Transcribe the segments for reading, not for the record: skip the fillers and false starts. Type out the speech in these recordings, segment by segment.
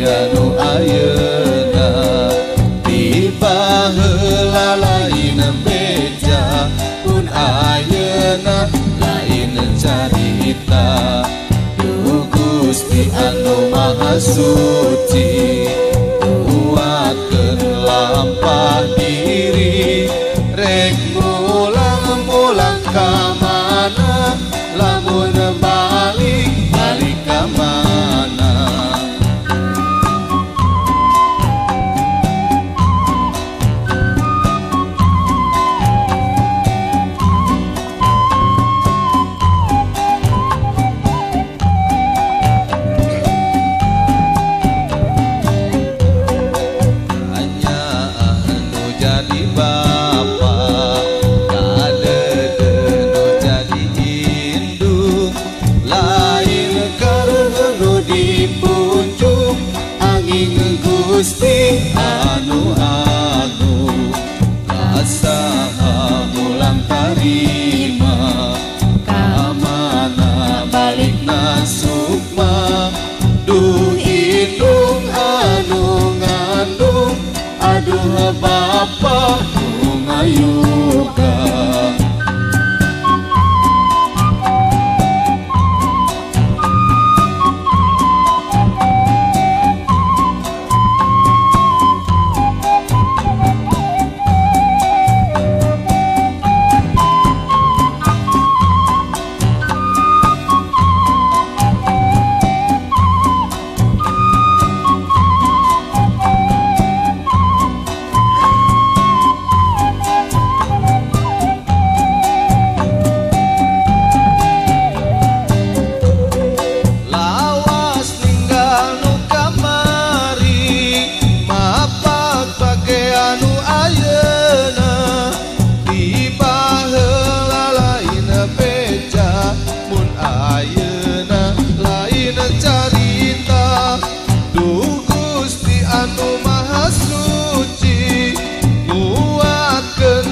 anu ayeuna tiba heula lain beja pun ayeuna lain carita Duh Gusti anu Maha Suci kuatkeun lampah diri rek mulang-mulang ka mana lamun balik ka mana jadi bapa kadeudeun nu jadi indung lain karuhun dipunjung angin Gusti anu agung kasaha mulang tarima kamana balikna sukma duh indung anu ngandung aduh Bapa ngayuga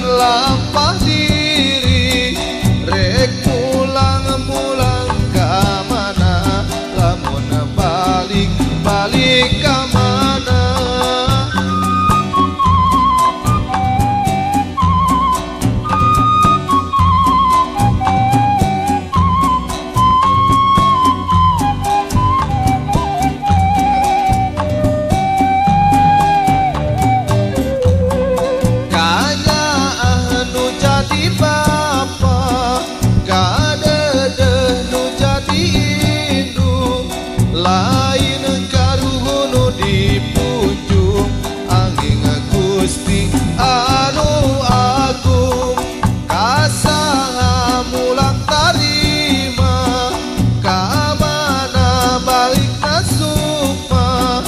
lampah diri rek mulang-mulang ka mana lamun balik ka mana lain karuhun dipunjung angin Gusti anu agung kasaha mulang tarima kamana balikna sukma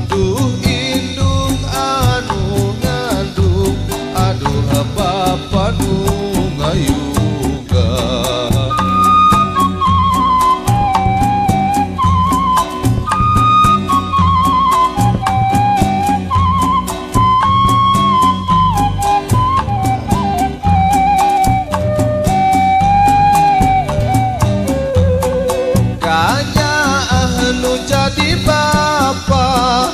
duh indung anu ngandung aduh Bapa nu ngayuga jadi bapa